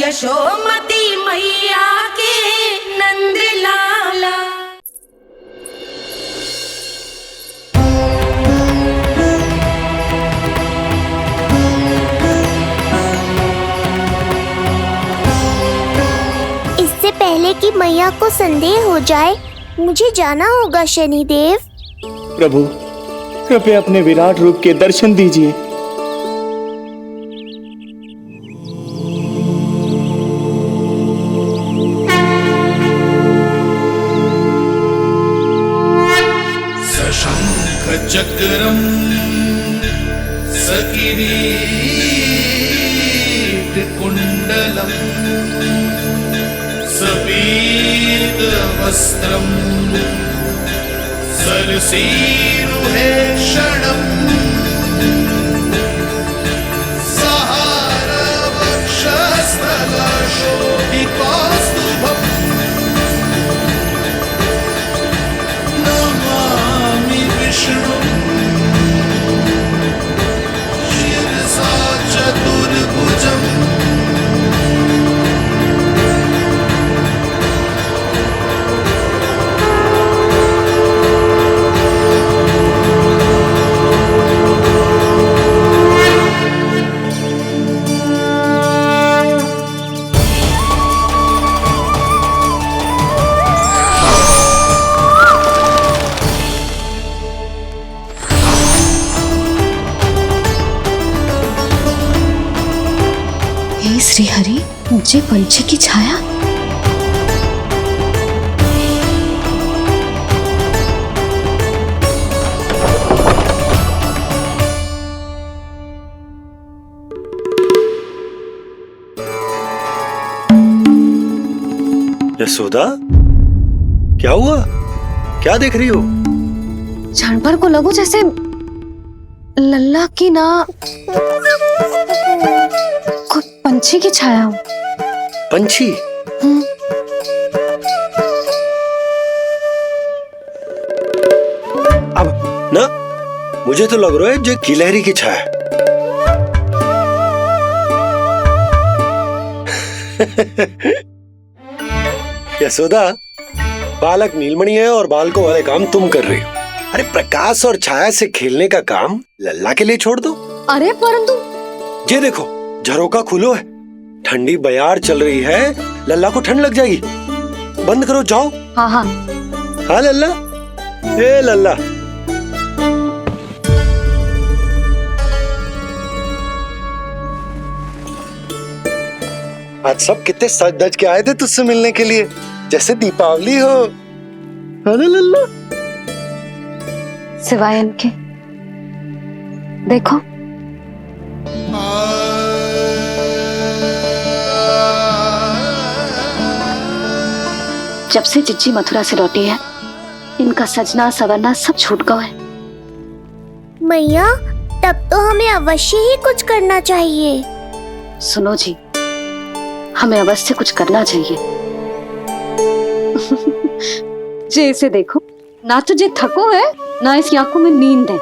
यशोमती मैया के नंद लाला। इससे पहले कि मैया को संदेह हो जाए, मुझे जाना होगा शनिदेव। प्रभु, कृपया अपने विराट रूप के दर्शन दीजिए। सशंख चक्रम सकिरीट कुंडलम सपीत वस्त्रम सरसीरुहेक्षणम सहार वक्षस्थलशोभितौस्तुभम् नमामि विष्णुं शिरसा चतुर्भुजम्। श्री हरि, मुझे पंछी की छाया। यशोदा, क्या हुआ? क्या देख रही हो? जानवर को लगो जैसे लल्ला की ना कोई पंछी की छाया हो। पंछी? अब ना मुझे तो लग रहा है जो गिलहरी की छाया। यशोदा, बालक नीलमणि है और बालकों वाले काम तुम कर रही हो। अरे प्रकाश और छाया से खेलने का काम लल्ला के लिए छोड़ दो। अरे परंतु ये देखो, झरोका खुलो है, ठंडी बयार चल रही है, लल्ला को ठंड लग जाएगी। बंद करो, जाओ। हाँ हाँ हाँ लल्ला, ए लल्ला। आज सब कितने सज धज के आए थे तुझसे मिलने के लिए, जैसे दीपावली हो। है ना लल्ला? सिवाय इनके देखो, जब से चिच्ची मथुरा से लौटी है, इनका सजना सवरना सब छूट गया है। मैया, तब तो हमें अवश्य ही कुछ करना चाहिए। सुनो जी, हमें अवश्य कुछ करना चाहिए। जे इसे देखो, ना तो जे थको है, ना इसकी आंखों में नींद है।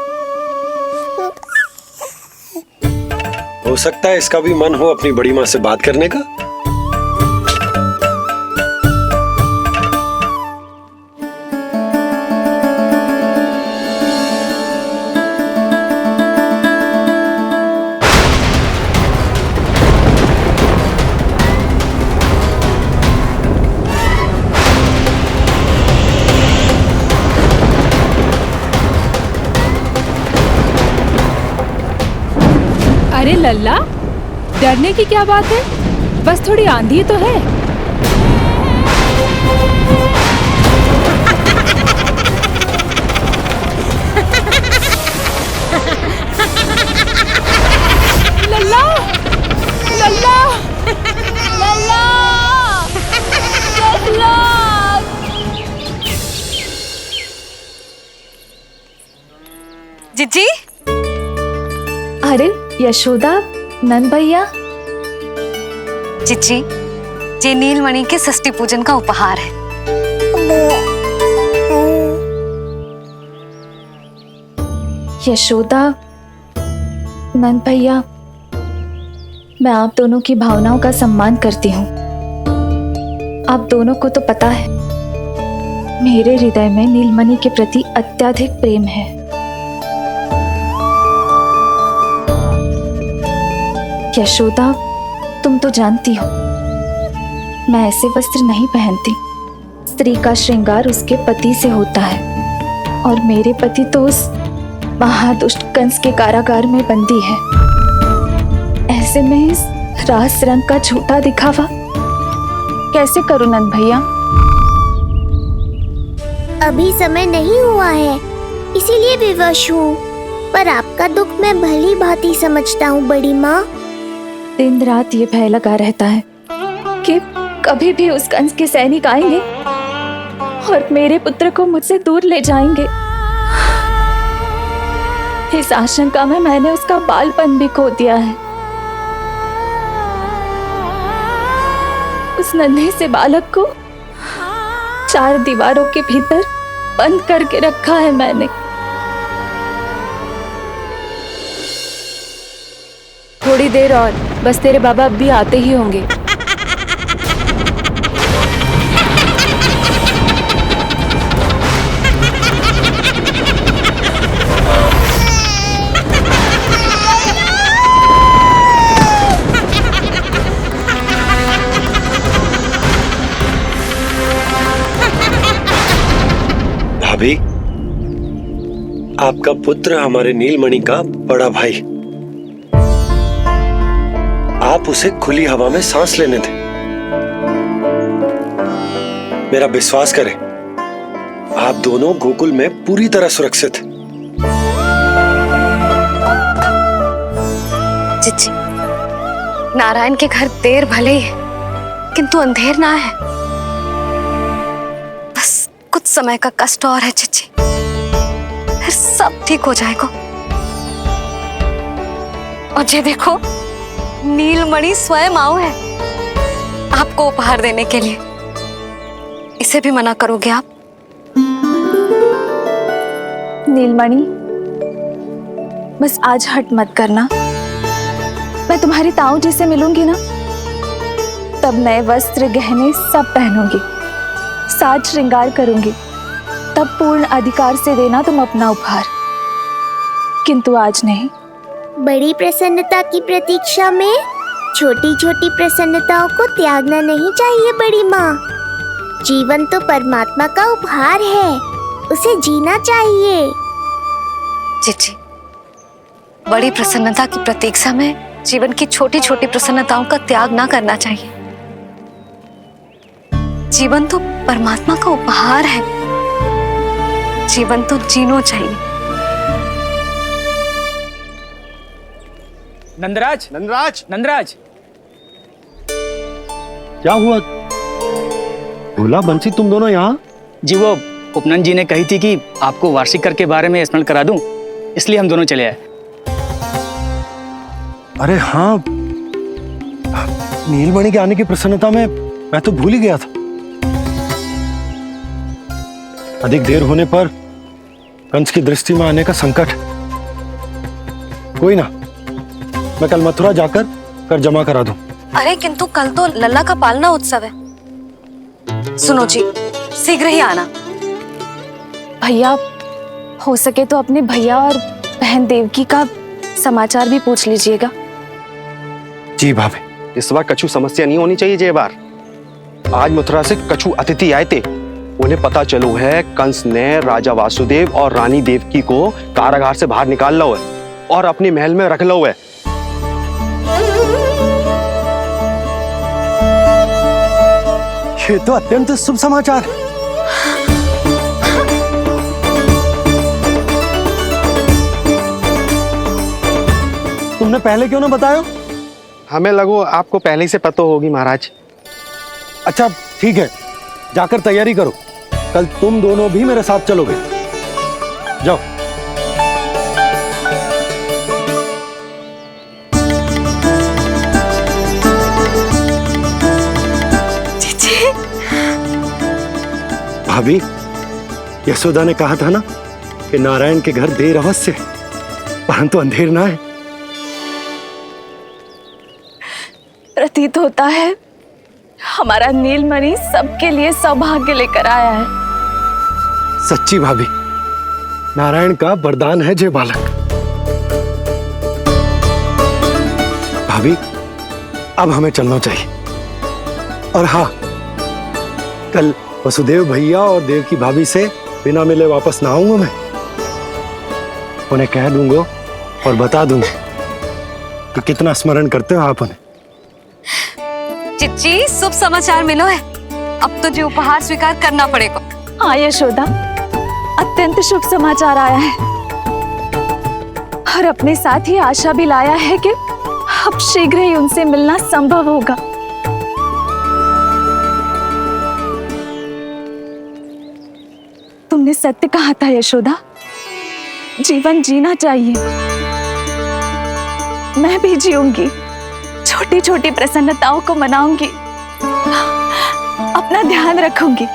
हो सकता है इसका भी मन हो अपनी बड़ी माँ से बात करने का। अरे लल्ला, डरने की क्या बात है? बस थोड़ी आंधी तो है। लल्ला, लल्ला, लल्ला, लल्ला। जिज्जी, अरे यशोदा, नंद भैया। जिज्जी, ये नीलमणि के षष्ठी पूजन का उपहार है। यशोदा, नंद भैया, मैं आप दोनों की भावनाओं का सम्मान करती हूँ। आप दोनों को तो पता है मेरे हृदय में नीलमणि के प्रति अत्यधिक प्रेम है। यशोदा, तुम तो जानती हो मैं ऐसे वस्त्र नहीं पहनती। स्त्री का श्रृंगार उसके पति से होता है और मेरे पति तो उस महादुष्ट कंस के कारागार में बंदी है। ऐसे में इस रास रंग का झूठा दिखावा कैसे करूं नंद भैया? अभी समय नहीं हुआ है, इसीलिए विवश हूँ। पर आपका दुख मैं भली भांति समझता हूँ बड़ी माँ। दिन रात ये भय लगा रहता है कि कभी भी उस कंस के सैनिक आएंगे और मेरे पुत्र को मुझसे दूर ले जाएंगे। इस आशंका में मैंने उसका बालपन भी खो दिया है। उस नन्हे से बालक को 4 दीवारों के भीतर बंद करके रखा है मैंने। थोड़ी देर और, बस तेरे बाबा अब भी आते ही होंगे। भाभी, आपका पुत्र हमारे नीलमणि का बड़ा भाई। आप उसे खुली हवा में सांस लेने दें। मेरा विश्वास करें, आप दोनों गोकुल में पूरी तरह सुरक्षित हैं। चिच्ची, नारायण के घर देर भले ही है, किंतु अंधेर ना है। बस कुछ समय का कष्ट और है चिच्ची, फिर सब ठीक हो जाएगा। और ये देखो, नीलमणि स्वयं आओ है आपको उपहार देने के लिए। इसे भी मना करोगे आप? नीलमणि, बस आज हट मत करना। मैं तुम्हारी ताऊ जी से मिलूंगी ना, तब नए वस्त्र गहने सब पहनूंगी, साज श्रृंगार करूंगी। तब पूर्ण अधिकार से देना तुम अपना उपहार, किंतु आज नहीं। बड़ी प्रसन्नता की प्रतीक्षा में छोटी छोटी प्रसन्नताओं को त्यागना नहीं चाहिए बड़ी माँ। जीवन तो परमात्मा का उपहार है, उसे जीना चाहिए। चिच्ची, बड़ी प्रसन्नता की प्रतीक्षा में जीवन की छोटी छोटी प्रसन्नताओं का त्याग ना करना चाहिए। जीवन तो परमात्मा का उपहार है, जीवन तो जीना चाहिए। नंदराज, नंदराज, नंदराज, क्या हुआ? भोला, बंसी, तुम दोनों यहाँ? जी वो उपनंद जी ने कही थी कि आपको वार्षिक कर के बारे में स्मरण करा दूं, इसलिए हम दोनों चले आए। अरे हाँ, नीलमणि के आने की प्रसन्नता में मैं तो भूल ही गया था। अधिक देर होने पर कंस की दृष्टि में आने का संकट। कोई ना, मैं कल मथुरा जाकर कर जमा करा दूं। अरे किंतु कल तो लल्ला का पालना उत्सव है। सुनो जी, शीघ्र ही आना। भैया, हो सके तो अपने भैया और बहन देवकी का समाचार भी पूछ लीजिएगा। जी भाभी। इस बार कछु समस्या नहीं होनी चाहिए। ये बार आज मथुरा से कछु अतिथि आए थे, उन्हें पता चलो है कंस ने राजा वासुदेव और रानी देवकी को कारागार से बाहर निकाल लो है और अपने महल में रख लो है। ये तो अत्यंत शुभ समाचार है। तुमने पहले क्यों ना बताया? हमें लगो आपको पहले ही से पता होगी महाराज। अच्छा ठीक है, जाकर तैयारी करो, कल तुम दोनों भी मेरे साथ चलोगे। जाओ। भाभी, यशोदा ने कहा था ना कि नारायण के घर देर अवश्य, परंतु अंधेर ना है। प्रतीत होता है हमारा नीलमणि सबके लिए सौभाग्य लेकर आया है। सच्ची भाभी, नारायण का वरदान है जे बालक। भाभी, अब हमें चलना चाहिए। और हाँ, कल वसुदेव भैया और देव की भाभी से बिना मिले वापस ना आऊंगा मैं। उन्हें कह दूंगा और बता दूंगा कि कितना स्मरण करते हो आप उन्हें। चिच्ची, शुभ समाचार मिलो है। अब तो जो उपहार स्वीकार करना पड़ेगा। हाँ यशोदा, अत्यंत शुभ समाचार आया है और अपने साथ ही आशा भी लाया है कि अब शीघ्र ही उनसे मिलना संभव होगा। तुमने सत्य कहा था यशोदा, जीवन जीना चाहिए। मैं भी जीऊंगी, छोटी छोटी प्रसन्नताओं को मनाऊंगी, अपना ध्यान रखूंगी,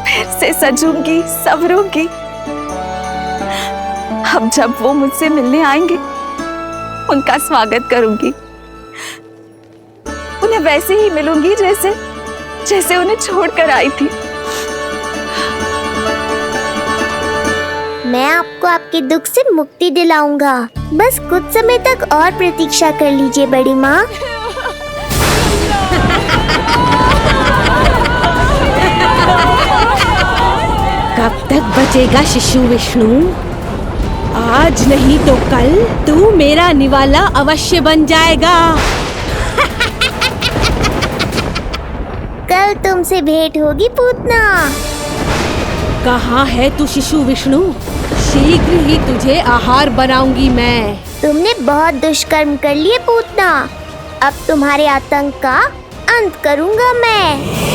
फिर से सजूंगी, संवरूंगी। अब जब वो मुझसे मिलने आएंगे, उनका स्वागत करूंगी। उन्हें वैसे ही मिलूंगी जैसे जैसे उन्हें छोड़कर आई थी। मैं आपको आपके दुख से मुक्ति दिलाऊंगा। बस कुछ समय तक और प्रतीक्षा कर लीजिए बड़ी माँ। कब तक बचेगा शिशु विष्णु? आज नहीं तो कल तू मेरा निवाला अवश्य बन जाएगा। कल तुमसे भेंट होगी पूतना। कहाँ है तू शिशु विष्णु? शीघ्र ही तुझे आहार बनाऊंगी मैं। तुमने बहुत दुष्कर्म कर लिए पूतना। अब तुम्हारे आतंक का अंत करूंगा मैं।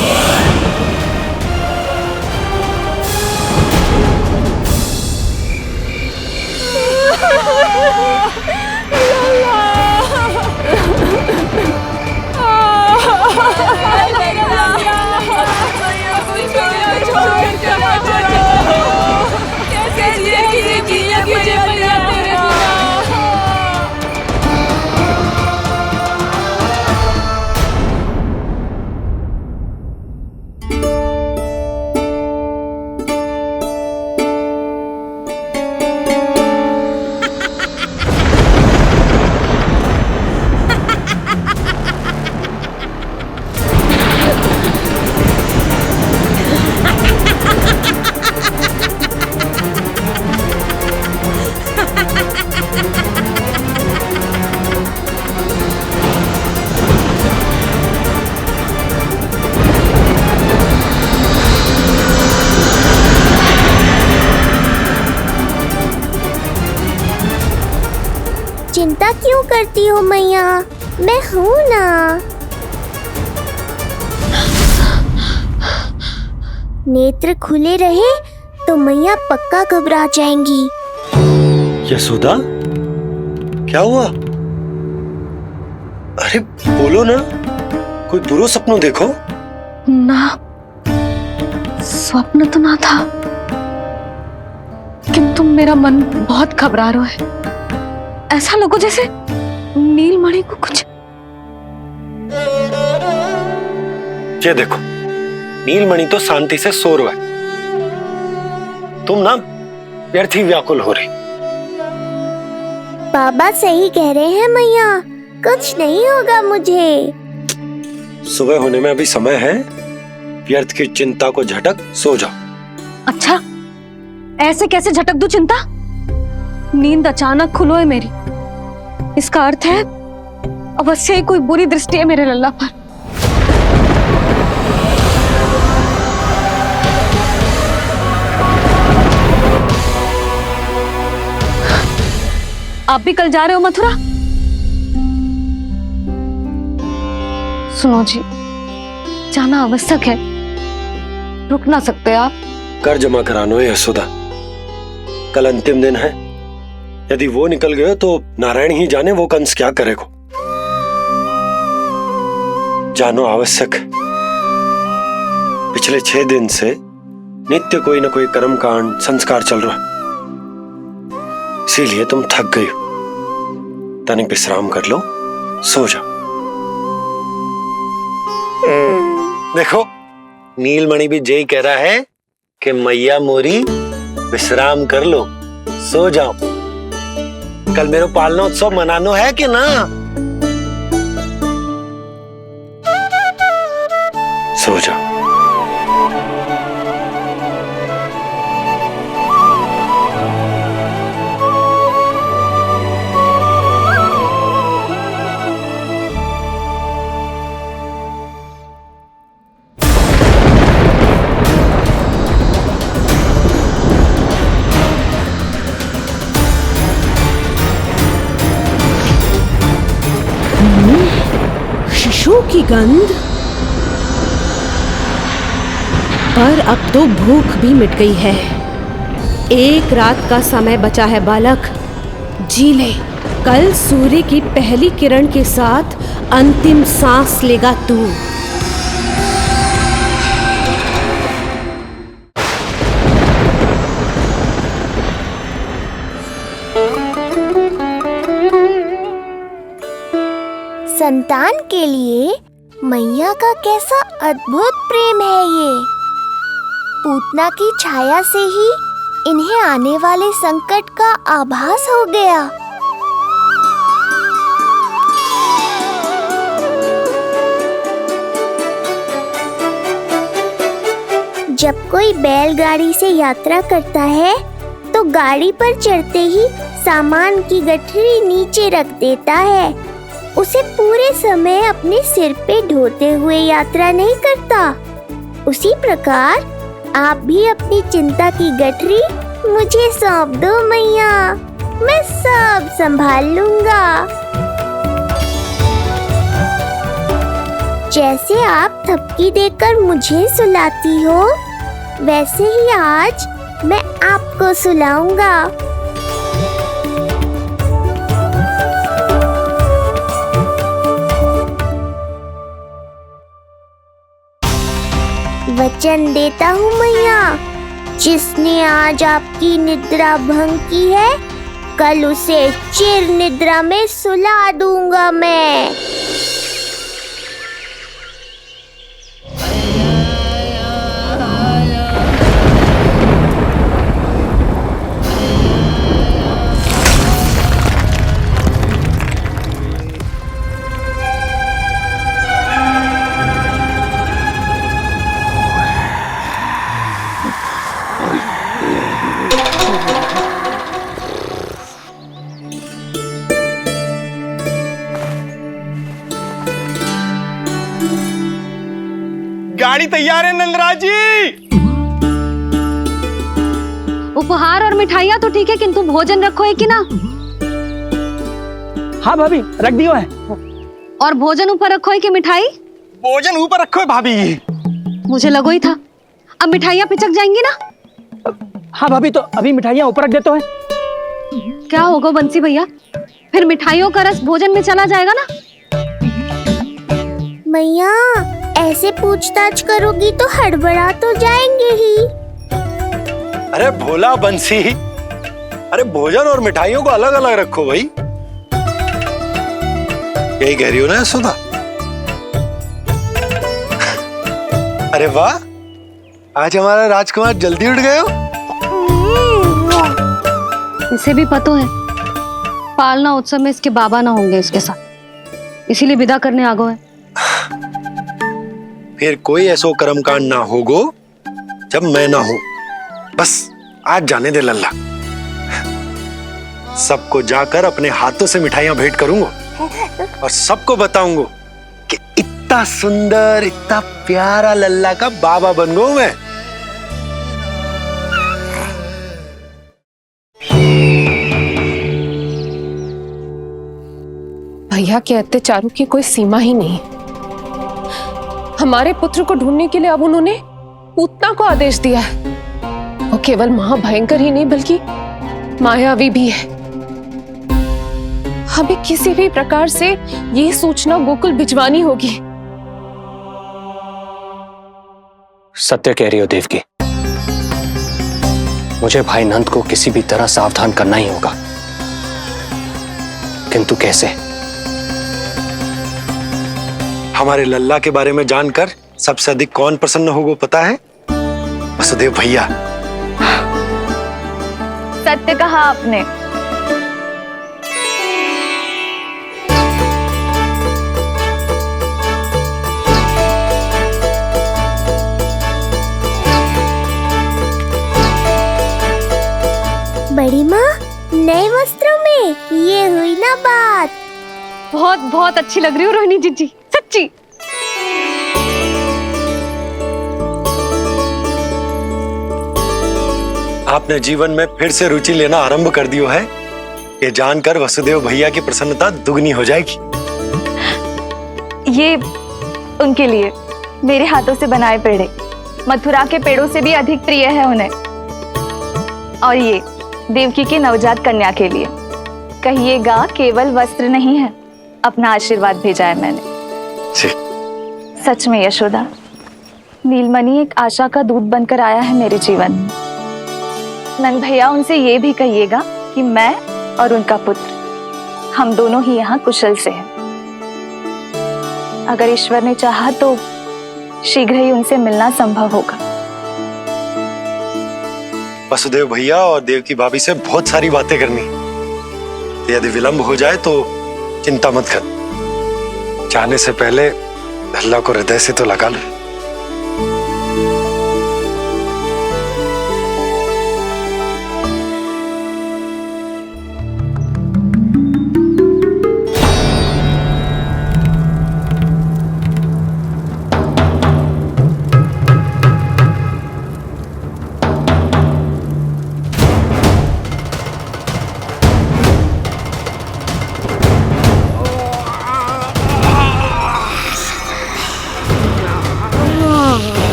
चिंता क्यों करती हो मैया? मैं हूँ ना। नेत्र खुले रहे तो मैया पक्का घबरा जाएंगी। यशोदा, क्या हुआ? अरे बोलो ना, कोई बुरा सपना देखो। ना, स्वप्न तो ना था, किंतु मेरा मन बहुत घबरा रहा है। ऐसा लगो जैसे नीलमणि को कुछ। ये देखो, नीलमणि तो शांति से सो रहा है। तुम ना व्यर्थ ही व्याकुल हो रही। बाबा सही कह रहे हैं मैया, कुछ नहीं होगा मुझे। सुबह होने में अभी समय है। व्यर्थ की चिंता को झटक सो जाओ। अच्छा, ऐसे कैसे झटक दूं चिंता? नींद अचानक खुलो है मेरी। इसका अर्थ है अवश्य ही कोई बुरी दृष्टि है मेरे लल्ला पर। आप भी कल जा रहे हो मथुरा? सुनो जी, जाना आवश्यक है, रुक ना सकते आप। कर जमा करानो है यशोदा, कल अंतिम दिन है। यदि वो निकल गए तो नारायण ही जाने वो कंस क्या करेगा। जानो आवश्यक। पिछले 6 दिन से नित्य कोई न कोई कर्म कांड संस्कार चल रहा, इसीलिए तुम थक गई हो। तनिक विश्राम कर लो, सो जा। देखो नीलमणि भी जय कह रहा है कि मैया मोरी विश्राम कर लो, सो जाओ। कल मेरो पालना उत्सव मनानो है कि ना? सो जाओ। शिशु की गंध। पर अब तो भूख भी मिट गई है। एक रात का समय बचा है बालक, जी ले। कल सूर्य की पहली किरण के साथ अंतिम सांस लेगा तू। संतान के लिए मैया का कैसा अद्भुत प्रेम है ये। पूतना की छाया से ही इन्हें आने वाले संकट का आभास हो गया। जब कोई बैलगाड़ी से यात्रा करता है तो गाड़ी पर चढ़ते ही सामान की गठरी नीचे रख देता है। उसे पूरे समय अपने सिर पे ढोते हुए यात्रा नहीं करता। उसी प्रकार आप भी अपनी चिंता की गठरी मुझे सौंप दो मैया, मैं सब संभाल लूंगा। जैसे आप थपकी देकर मुझे सुलाती हो, वैसे ही आज मैं आपको सुलाऊंगा। वचन देता हूँ मैया, जिसने आज आपकी निद्रा भंग की है, कल उसे चिर निद्रा में सुला दूंगा मैं। गाड़ी तैयार है नंदराज जी। उपहार और मिठाइयाँ तो ठीक है, किंतु भोजन रखो है कि ना? हाँ भाभी, रख दियो है। और भोजन ऊपर रखो है कि मिठाई? भोजन ऊपर रखो है भाभी। मुझे लगो ही था, अब मिठाइयाँ पिचक जाएंगी ना। हाँ भाभी, तो अभी मिठाइयाँ ऊपर रख देते हैं। क्या होगा बंसी भैया, फिर मिठाइयों का रस भोजन में चला जाएगा ना। मैया ऐसे पूछताछ करोगी तो हड़बड़ा तो जाएंगे ही। अरे भोला बंसी, अरे भोजन और मिठाइयों को अलग अलग रखो भाई। यही कह रही हो ना सुधा? अरे वाह, आज हमारा राजकुमार जल्दी उठ गए हो। इसे भी पता है पालना उत्सव में इसके बाबा ना होंगे इसके साथ, इसीलिए विदा करने आ गए। फिर कोई ऐसो कर्मकांड ना होगो जब मैं ना हूं। बस आज जाने दे लल्ला, सबको जाकर अपने हाथों से मिठाइयां भेंट करूंगा और सबको बताऊंगा कि इतना सुंदर, इतना प्यारा लल्ला का बाबा बन गया मैं। भैया के अत्याचारों की कोई सीमा ही नहीं। हमारे पुत्र को ढूंढने के लिए अब उन्होंने पूतना को आदेश दिया है। वो केवल महाभयंकर ही नहीं बल्कि मायावी भी है। हमें किसी भी प्रकार से ये सूचना गोकुल भिजवानी होगी। सत्य कह रही हो देवकी, मुझे भाई नंद को किसी भी तरह सावधान करना ही होगा, किंतु कैसे? हमारे लल्ला के बारे में जानकर सबसे अधिक कौन प्रसन्न होगा पता है? वसुदेव भैया। सत्य कहा आपने। बड़ी माँ, नए वस्त्रों में ये हुई ना बात। बहुत बहुत अच्छी लग रही हो रोहिणी जीजी, सच्ची। आपने जीवन में फिर से रुचि लेना आरंभ कर दियो है। ये जानकर वसुदेव भैया की प्रसन्नता दुगनी हो जाएगी। ये उनके लिए मेरे हाथों से बनाए पेड़े मथुरा के पेड़ों से भी अधिक प्रिय है उन्हें। और ये देवकी की नवजात कन्या के लिए कहिएगा केवल वस्त्र नहीं है, अपना आशीर्वाद भेजा है मैंने। सच में यशोदा, नीलमणि एक आशा का दूत बनकर आया है मेरे जीवन में। नंद भैया, उनसे ये भी कहिएगा कि मैं और उनका पुत्र हम दोनों ही यहाँ कुशल से हैं। अगर ईश्वर ने चाहा तो शीघ्र ही उनसे मिलना संभव होगा। वसुदेव भैया और देवकी भाभी से बहुत सारी बातें करनी। यदि विलंब हो जाए तो चिंता मत कर। जाने से पहले अल्लाह को हृदय से तो लगा लो।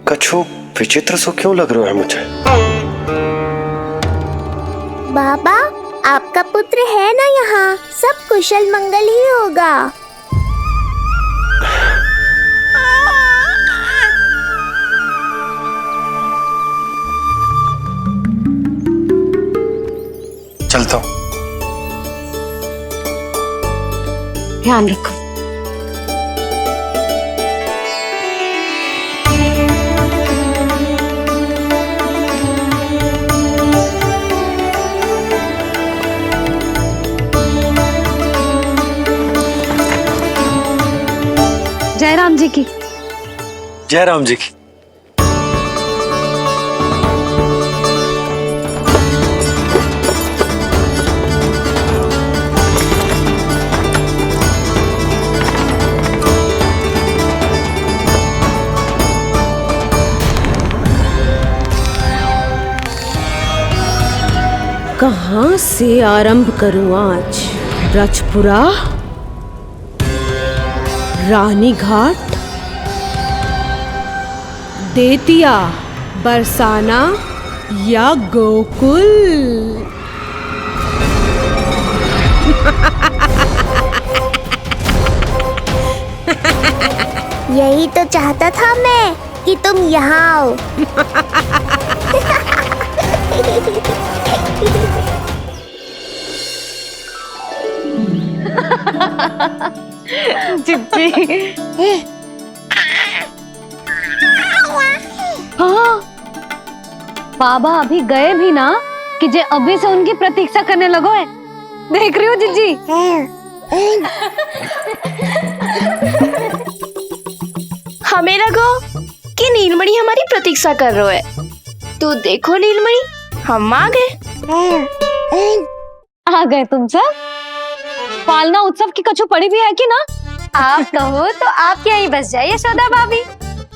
कछु विचित्र सो क्यों लग रहा है मुझे? बाबा, आपका पुत्र है ना यहाँ, सब कुशल मंगल ही होगा। चलता हूँ। ध्यान रखो। जय राम जी की। जय राम जी की। कहाँ से आरंभ करूं आज? रजपुरा, रानी घाट, देतिया, बरसाना या गोकुल? यही तो चाहता था मैं कि तुम यहाँ आओ। जिज्जी। हाँ, बाबा अभी गए भी ना कि जे अभी से उनकी प्रतीक्षा करने लगो है। देख रही हो जिज्जी? हमें लगो कि नीलमणि हमारी प्रतीक्षा कर रहे है। तो देखो नीलमणि, हम आ गए। आ गए तुम सब? पालना उत्सव की कछु पड़ी भी है कि ना? आप कहो तो आप यहीं बस जाइए यशोदा भाभी,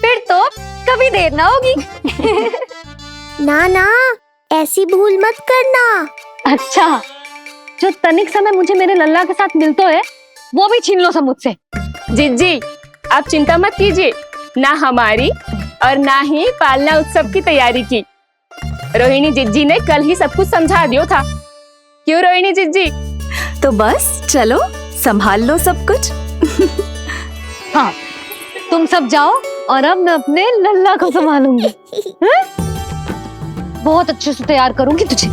फिर तो कभी देर ना होगी। ना ना, ऐसी भूल मत करना। अच्छा, जो तनिक समय मुझे मेरे लल्ला के साथ मिलते है वो भी छीन लो सब मुझसे। जिज्जी, आप चिंता मत कीजिए, ना हमारी और ना ही पालना उत्सव की तैयारी की। रोहिणी जिज्जी ने कल ही सब कुछ समझा दिया था। क्यों रोहिणी जिज्जी? तो बस चलो, संभाल लो सब कुछ। हाँ, तुम सब जाओ और अब मैं अपने लल्ला को संभालूंगी। हैं? बहुत अच्छे से तैयार करूंगी तुझे।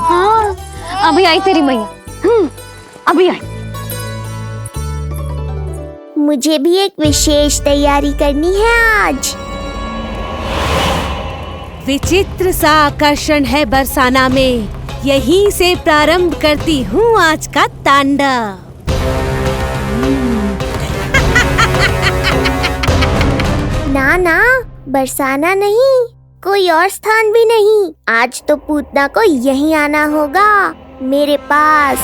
हाँ, अभी आई तेरी मैया। अभी आई। मुझे भी एक विशेष तैयारी करनी है आज। विचित्र सा आकर्षण है बरसाना में, यहीं से प्रारंभ करती हूँ आज का तांडव। ना ना, बरसाना नहीं, कोई और स्थान भी नहीं। आज तो पूतना को यहीं आना होगा, मेरे पास।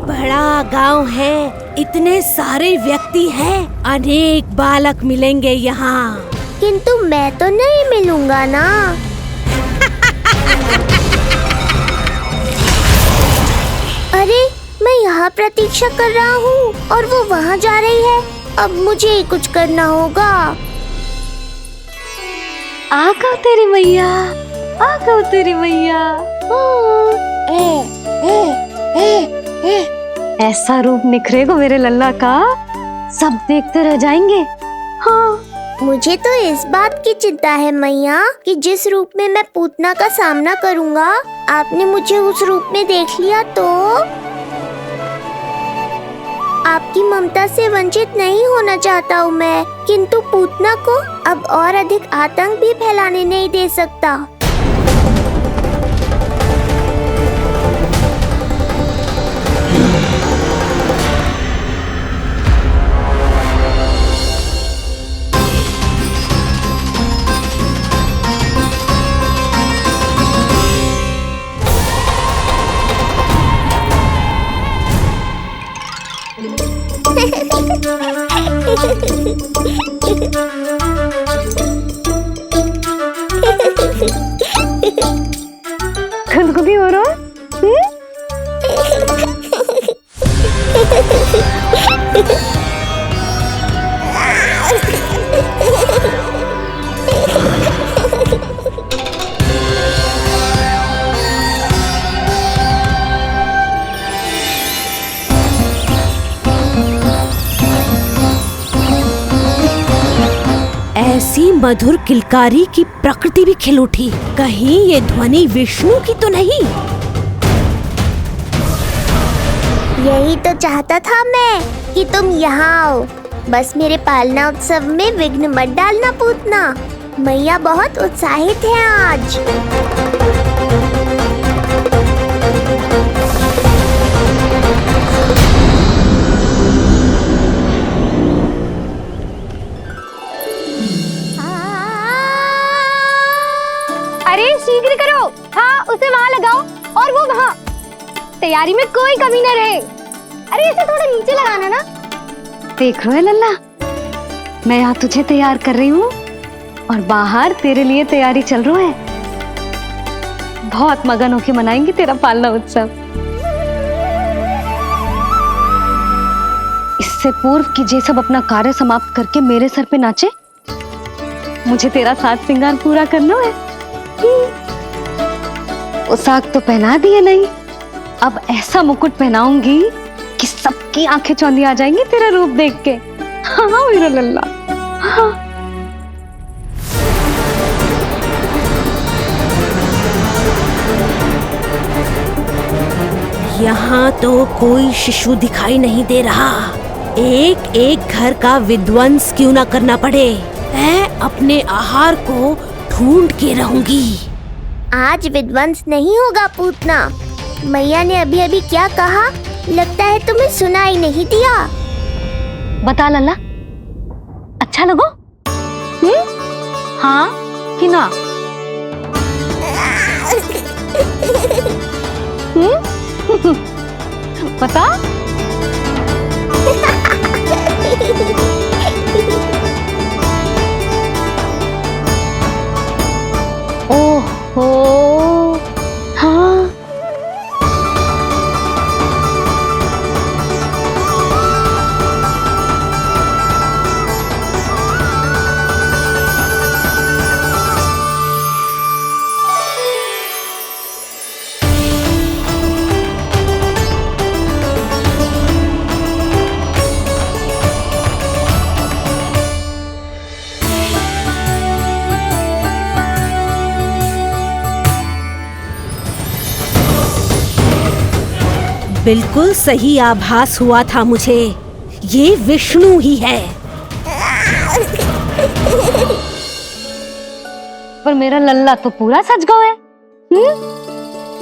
बड़ा गांव है, इतने सारे व्यक्ति हैं, अनेक बालक मिलेंगे यहाँ। किंतु मैं तो नहीं मिलूंगा ना। अरे, मैं यहाँ प्रतीक्षा कर रहा हूँ और वो वहाँ जा रही है। अब मुझे ही कुछ करना होगा। आ गओ तेरी मैया, आ गओ तेरी मैया। ऐसा रूप निखरेगा मेरे लल्ला का, सब देखते रह जाएंगे। हाँ, मुझे तो इस बात की चिंता है मैया कि जिस रूप में मैं पूतना का सामना करूँगा, आपने मुझे उस रूप में देख लिया तो आपकी ममता से वंचित नहीं होना चाहता हूँ मैं, किंतु पूतना को अब और अधिक आतंक भी फैलाने नहीं दे सकता। खुदकुदी हो रहा है? ऐसी मधुर किलकारी की प्रकृति भी खिल उठी। कहीं ये ध्वनि विष्णु की तो नहीं? यही तो चाहता था मैं कि तुम यहाँ आओ। बस मेरे पालना उत्सव में विघ्न मत डालना पूतना। मैया बहुत उत्साहित है आज। अरे शीघ्र करो। हाँ, उसे वहाँ लगाओ और वो वहाँ। तैयारी में कोई कमी न रहे। अरे इसे थोड़ा नीचे लगाना ना। देख रहे हो लल्ला, मैं यहाँ तुझे तैयार कर रही हूँ और बाहर तेरे लिए तैयारी चल रहा है। बहुत मगन होके मनाएंगे तेरा पालना उत्सव। इससे पूर्व कि जे सब अपना कार्य समाप्त करके मेरे सर पे नाचे, मुझे तेरा साज श्रृंगार पूरा करना है। पोशाक तो पहना दिए नहीं, अब ऐसा मुकुट पहनाऊंगी कि सबकी आंखें चौंधी आ जाएंगी तेरा रूप देख के। हाँ मेरा लल्ला। हाँ। यहाँ तो कोई शिशु दिखाई नहीं दे रहा। एक एक घर का विध्वंस क्यों ना करना पड़े, मैं अपने आहार को ढूंढ के रहूंगी। आज विध्वंस नहीं होगा पूतना। मैया ने अभी अभी क्या कहा, लगता है तुम्हें सुनाई नहीं दिया। बता लल्ला, अच्छा लगो? हाँ कि ना? बता। ओहो, हाँ। बिल्कुल सही आभास हुआ था मुझे, ये विष्णु ही है। पर मेरा लल्ला तो पूरा सज गया है।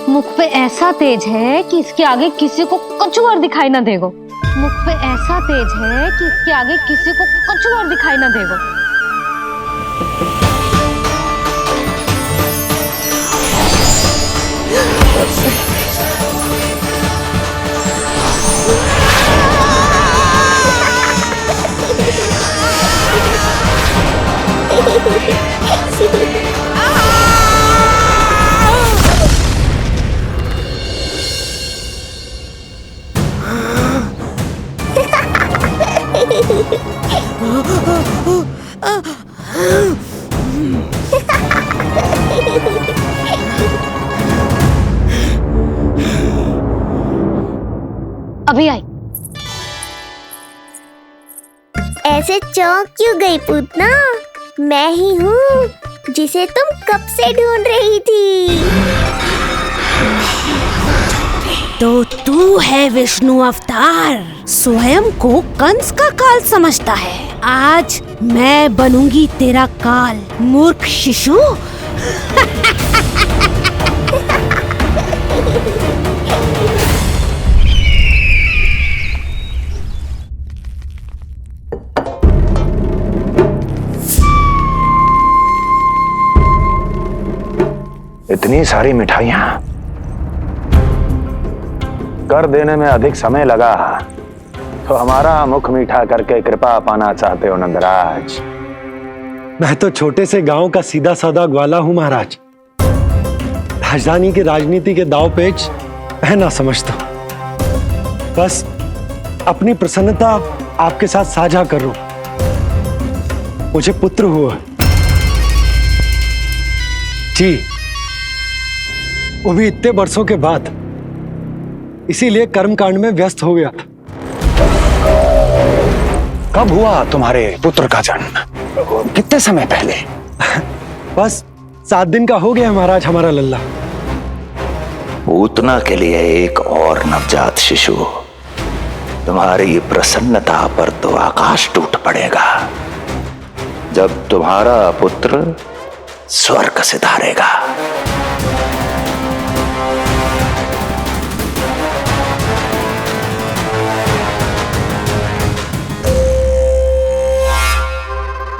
मुख पे ऐसा तेज है कि इसके आगे किसी को कुछ और दिखाई ना देगो। मुख पे ऐसा तेज है कि इसके आगे किसी को कुछ और दिखाई ना देगो। अभी आई। ऐसे चौंक क्यों गई पूतना? मैं ही हूँ जिसे तुम कब से ढूंढ रही थी। तो तू है विष्णु अवतार, स्वयं को कंस का काल समझता है। आज मैं बनूंगी तेरा काल, मूर्ख शिशु। इतनी सारी मिठाइयां कर देने में अधिक समय लगा, तो हमारा मुख मीठा करके कृपा पाना चाहते हो नंदराज? मैं तो छोटे से गांव का सीधा साधा ग्वाला हूं महाराज। राजधानी की राजनीति के दाव पेच मैं ना समझता। बस अपनी प्रसन्नता आपके साथ साझा कर रहा हूं। मुझे पुत्र हुआ जी, वो भी इतने वर्षों के बाद, इसीलिए कर्मकांड में व्यस्त हो गया। कब हुआ तुम्हारे पुत्र का जन्म? कितने समय पहले? बस 7 दिन का हो गया महाराज हमारा लल्ला। पूतना के लिए एक और नवजात शिशु, तुम्हारी प्रसन्नता पर तो आकाश टूट पड़ेगा जब तुम्हारा पुत्र स्वर्ग सिधारेगा।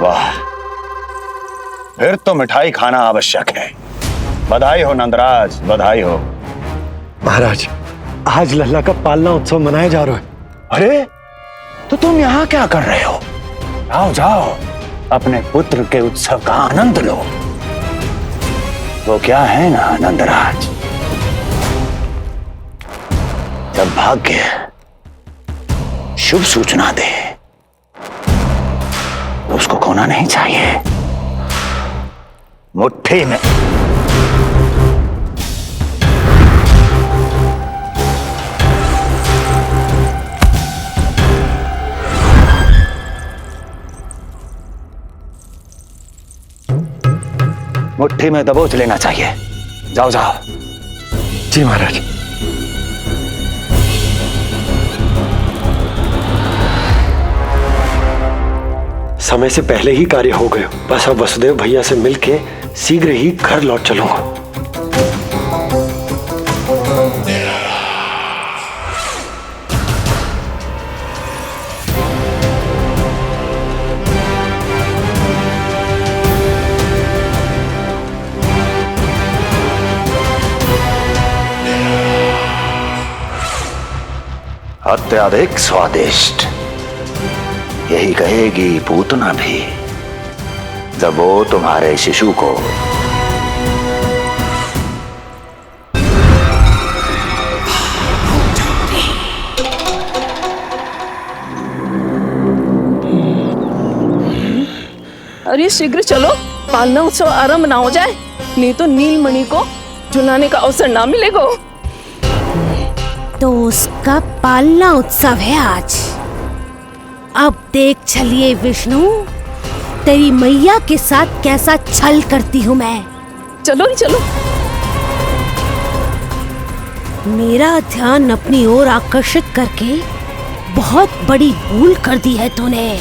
वाह, फिर तो मिठाई खाना आवश्यक है। बधाई हो नंदराज, बधाई हो। महाराज, आज लल्ला का पालना उत्सव मनाया जा रहा है। अरे, तो तुम यहाँ क्या कर रहे हो? जाओ जाओ, अपने पुत्र के उत्सव का आनंद लो। वो क्या है ना नंदराज, जब भाग्य शुभ सूचना दे तो उसको खोना नहीं चाहिए। मुट्ठी में मुट्ठी में दबोच लेना चाहिए। जाओ जाओ। जी महाराज। समय से पहले ही कार्य हो गए। बस अब वसुदेव भैया से मिलके शीघ्र ही घर लौट चलूंगा। अत्यधिक स्वादिष्ट, यही कहेगी पूतना भी जब वो तुम्हारे शिशु को अरे शीघ्र चलो, पालना उत्सव आरंभ ना हो जाए, नहीं तो नीलमणि को झुलाने का अवसर ना मिलेगा। तो उसका पालना उत्सव है आज। अब देख चलिए विष्णु, तेरी मैया के साथ कैसा छल करती हूँ मैं। चलो नहीं चलो। मेरा ध्यान अपनी ओर आकर्षित करके बहुत बड़ी भूल कर दी है तूने।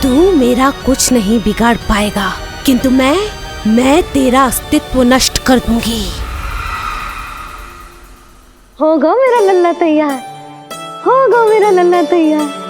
तू मेरा कुछ नहीं बिगाड़ पाएगा, किंतु मैं तेरा अस्तित्व नष्ट कर दूंगी। होगा मेरा लल्ला तैयार, होगा मेरा लल्ला तैयार।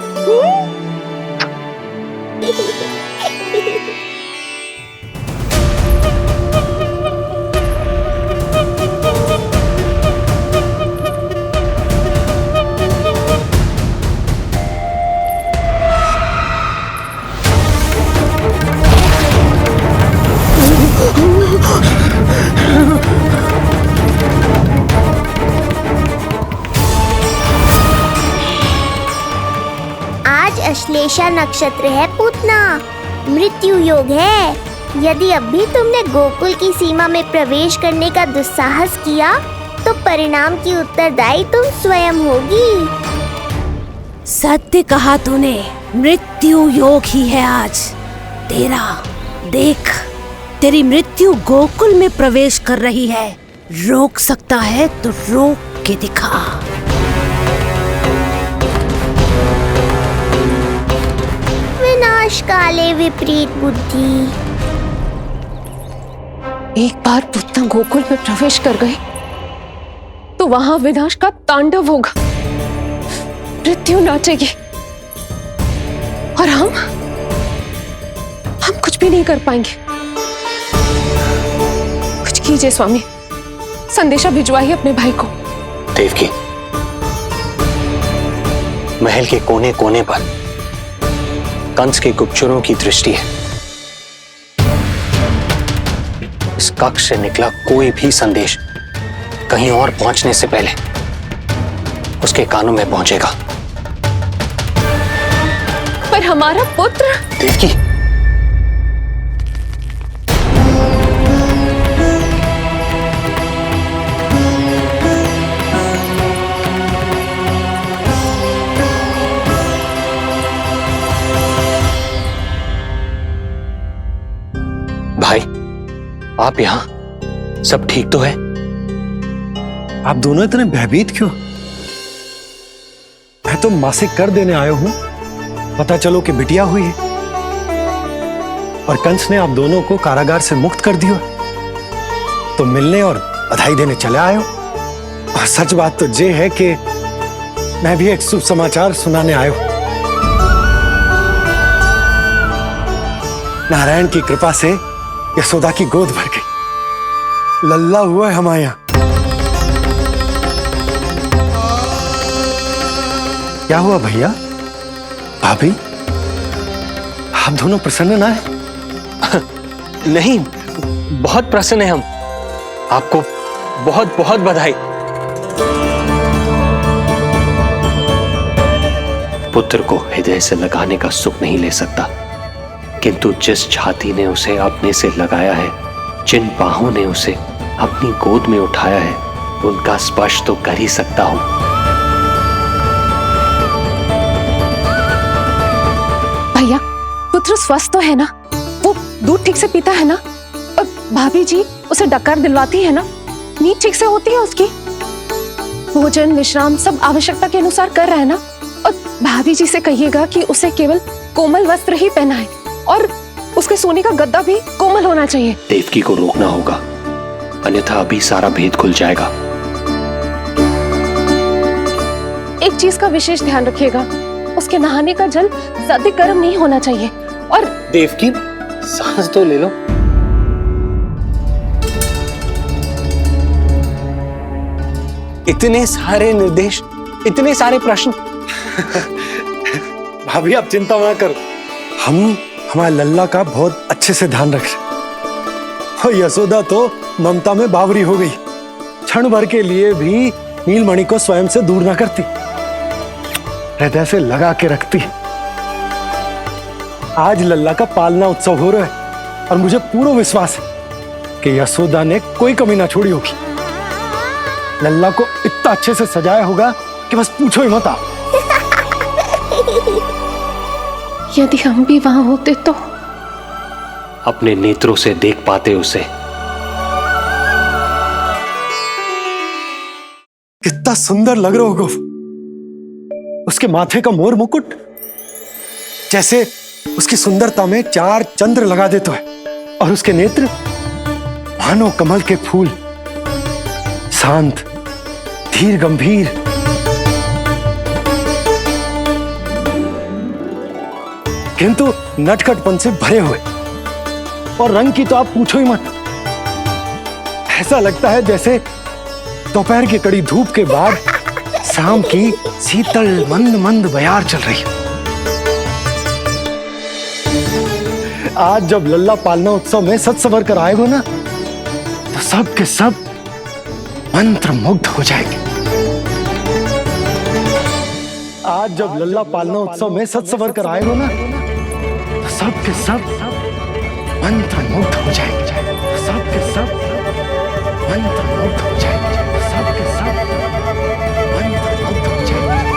आज अश्लेषा नक्षत्र है पूतना, मृत्यु योग है। यदि अभी तुमने गोकुल की सीमा में प्रवेश करने का दुस्साहस किया तो परिणाम की उत्तरदायी तुम स्वयं होगी। सत्य कहा तूने, मृत्यु योग ही है आज तेरा। देख, तेरी मृत्यु गोकुल में प्रवेश कर रही है। रोक सकता है तो रोक के दिखा। विनाश काले विपरीत बुद्धि। एक बार पूतना गोकुल में प्रवेश कर गए तो वहां विनाश का तांडव होगा, मृत्यु नाचेगी और हम कुछ भी नहीं कर पाएंगे। कुछ कीजिए स्वामी, संदेशा भिजवाइए अपने भाई को। देवकी, महल के कोने कोने पर कंस के गुप्तचरों की दृष्टि है। इस कक्ष से निकला कोई भी संदेश कहीं और पहुंचने से पहले उसके कानों में पहुंचेगा। पर हमारा पुत्र। देवकी, भाई, आप यहाँ सब ठीक तो है? आप दोनों इतने भयभीत क्यों? मैं तो मासिक कर देने आया हूं, पता चलो कि बिटिया हुई है और कंस ने आप दोनों को कारागार से मुक्त कर दिया, तो मिलने और बधाई देने चले आए हो। और सच बात तो ये है कि मैं भी एक शुभ समाचार सुनाने आया हूं। नारायण की कृपा से यशोदा की गोद भर गई, लल्ला हुआ है हमारे यहां। क्या हुआ भैया, भाभी, आप दोनों प्रसन्न ना है? नहीं, बहुत प्रसन्न है हम। आपको बहुत बहुत बधाई। पुत्र को हृदय से लगाने का सुख नहीं ले सकता, किंतु जिस छाती ने उसे अपने से लगाया है, जिन बाहों ने उसे अपनी गोद में उठाया है, उनका स्पर्श तो कर ही सकता हूं। भैया, पुत्र स्वस्थ तो है ना? वो दूध ठीक से पीता है ना? और भाभी जी उसे डकार दिलवाती है ना? नींद ठीक से होती है उसकी? भोजन विश्राम सब आवश्यकता के अनुसार कर रहा है ना? और भाभी जी से कहिएगा कि उसे केवल कोमल वस्त्र ही पहनाए और उसके सोने का गद्दा भी कोमल होना चाहिए। देवकी को रोकना होगा, अन्यथा अभी सारा भेद खुल जाएगा। एक चीज का विशेष ध्यान रखिएगा, उसके नहाने का जल ज्यादा गर्म नहीं होना चाहिए। और देवकी, सांस तो ले लो। इतने सारे निर्देश, इतने सारे प्रश्न। भाभी आप चिंता ना करो, हम हमारे लल्ला का बहुत अच्छे से ध्यान रख रहे। और यशोदा तो ममता में बावरी हो गई, क्षण भर के लिए भी नीलमणि को स्वयं से दूर ना करती, हृदय से लगा के रखती। आज लल्ला का पालना उत्सव हो रहा है और मुझे पूरा विश्वास है कि यशोदा ने कोई कमी ना छोड़ी होगी। लल्ला को इतना अच्छे से सजाया होगा कि बस पूछो ही मत आप। यदि हम भी वहां होते तो। अपने नेत्रों से देख पाते उसे। कितना सुंदर लग रहा होगा उसके माथे का मोर मुकुट, जैसे उसकी सुंदरता में 4 चंद्र लगा देते हैं और उसके नेत्र मानो कमल के फूल, शांत, धीर गंभीर। किंतु नटखटपन से भरे हुए, और रंग की तो आप पूछो ही मत। ऐसा लगता है जैसे दोपहर की कड़ी धूप के बाद शाम की शीतल मंद मंद बयार चल रही है। आज जब लल्ला पालना उत्सव में सज संवर कर आएगा ना, तो सब के सब मंत्र मुग्ध हो जाएंगे। आज जब लल्ला पालना उत्सव में सज संवर कर आएगा ना, तो सब के सब मंत्र मुग्ध हो जाएंगे। सब के सब मंत्र मुग्ध हो जाएंगे। सब के सब मंत्र मुग्ध हो जाएंगे।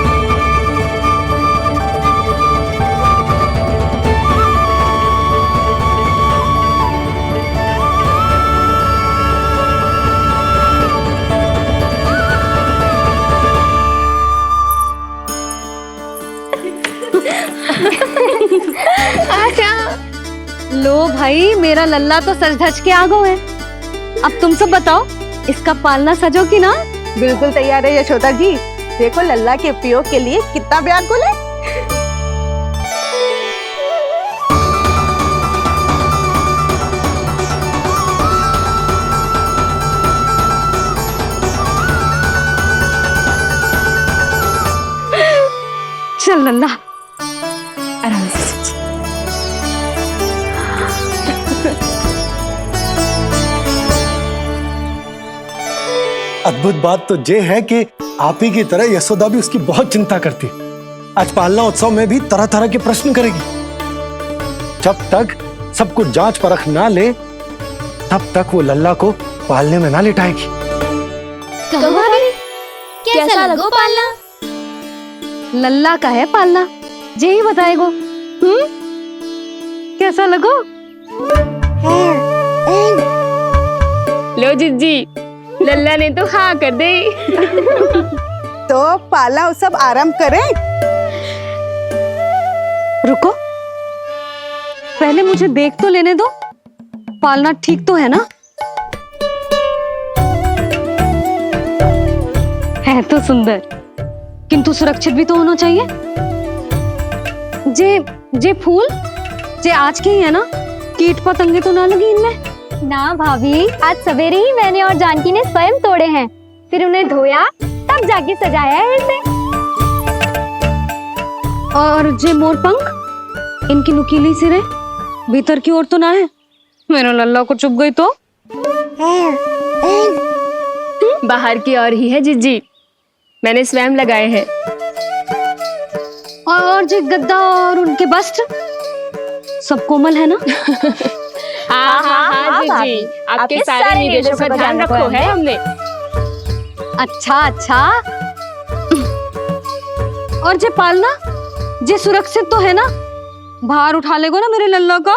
लो भाई, मेरा लल्ला तो सज धज के आ गो है। अब तुम सब बताओ, इसका पालना सजो कि ना? बिल्कुल तैयार है यशोदा जी। देखो लल्ला के उपयोग के लिए कितना व्याकुल है। चल लल्ला, आराम से। अद्भुत बात तो ये है कि आप ही की तरह यशोदा भी उसकी बहुत चिंता करती है। आज पालना उत्सव में भी तरह तरह के प्रश्न करेगी। जब तक सब कुछ जांच परख ना ले, तब तक वो लल्ला को पालने में ना लिटाएगी। तो भाभी कैसा लगो पालना? लल्ला का है पालना, जे ही बताएगो। कैसा लगो? लो जिज्जी, लल्ला ने तो हाँ कर दे। तो पालना उत्सव आरंभ करें। रुको, पहले मुझे देख तो लेने दो। पालना ठीक तो है ना? है तो सुंदर, किंतु सुरक्षित भी तो होना चाहिए। जे फूल जे आज के ही है ना, कीट पतंगे तो ना लगी इनमें? ना भाभी, आज सवेरे ही मैंने और जानकी ने स्वयं तोड़े हैं, फिर उन्हें धोया, तब जाके सजाया है इसे। और जे मोर पंख, इनकी नुकीली सिरे भीतर की ओर तो ना है? मेरा लल्ला को चुभ गई तो? बाहर की ओर ही है जिज्जी, मैंने स्वयं लगाए हैं। और जे गद्दा और उनके वस्त्र सब कोमल है ना? हाँ जिज्जी, आपके सारे निर्देशों का ध्यान रखो है हमने। अच्छा। और जे पालना, जे सुरक्षित तो है ना? बाहर उठा लेगो ना मेरे लल्ला को?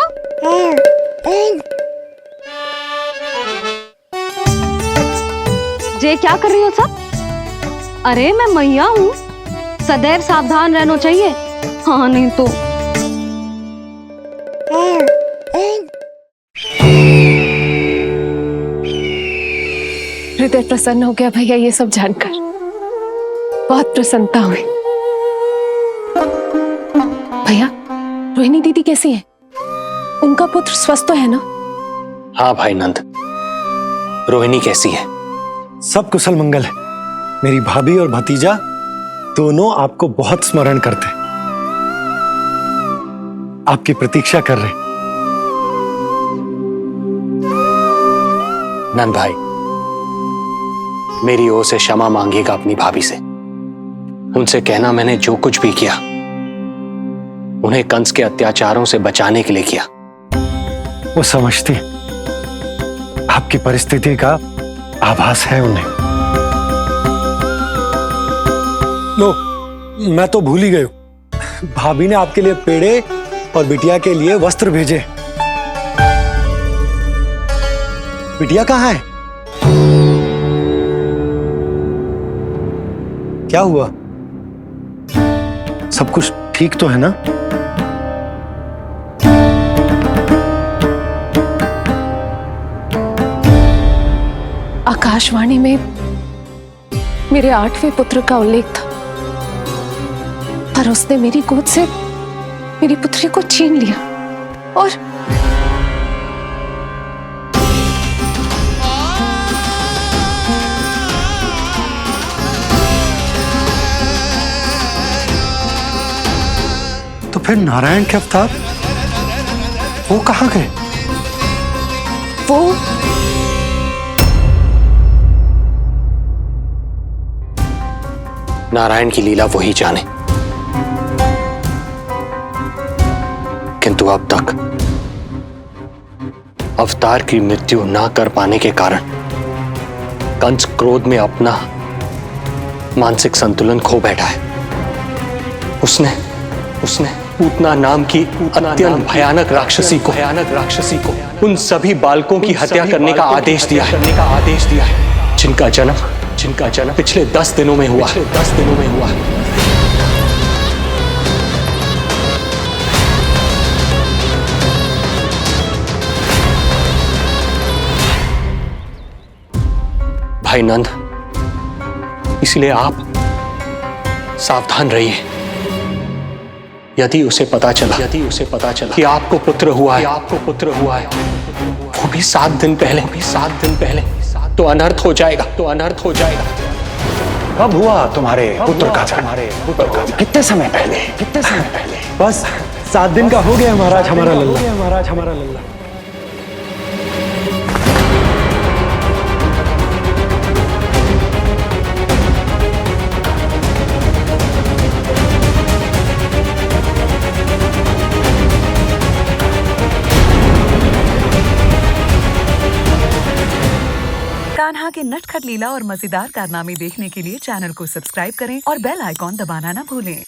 जे क्या कर रही हो सब? अरे मैं मैया हूँ, सदैव सावधान रहना चाहिए। हाँ नहीं तो। हृदय प्रसन्न हो गया भैया ये सब जानकर, बहुत प्रसन्नता हुई। भैया, रोहिणी दीदी कैसी है? उनका पुत्र स्वस्थ तो है ना? हाँ भाई नंद, रोहिणी कैसी है? सब कुशल मंगल है। मेरी भाभी और भतीजा दोनों आपको बहुत स्मरण करते हैं, आपकी प्रतीक्षा कर रहे। नंद भाई, मेरी ओर से क्षमा मांगिएगा अपनी भाभी से। उनसे कहना मैंने जो कुछ भी किया उन्हें कंस के अत्याचारों से बचाने के लिए किया। वो समझती आपकी परिस्थिति का आभास है उन्हें। लो, मैं तो भूल ही गई हूं। भाभी ने आपके लिए पेड़े और बिटिया के लिए वस्त्र भेजे। बिटिया कहाँ है? क्या हुआ? सब कुछ ठीक तो है ना? आकाशवाणी में मेरे 8वें पुत्र का उल्लेख था, पर उसने मेरी गोद से मेरी पुत्री को छीन लिया और तो फिर नारायण के अवतार वो कहाँ गए? वो नारायण की लीला वही जाने, किंतु अब तक अवतार की मृत्यु ना कर पाने के कारण कंस क्रोध में अपना मानसिक संतुलन खो बैठा है। उसने पूतना नाम की अत्यंत भयानक राक्षसी को उन सभी बालकों की हत्या करने का आदेश दिया है जिनका जन्म पिछले 10 दिनों में हुआ है। भाई नंद, इसलिए आप सावधान रहिए। यदि उसे पता चला कि आपको पुत्र हुआ है, वो भी 7 दिन पहले, तो अनर्थ हो जाएगा। कब हुआ तुम्हारे पुत्र का जन्म? कितने समय पहले? बस 7 दिन का हो गया महाराज हमारा लल्ला। कान्हा के नटखट लीला और मजेदार कारनामे देखने के लिए चैनल को सब्सक्राइब करें और बेल आइकॉन दबाना ना भूलें।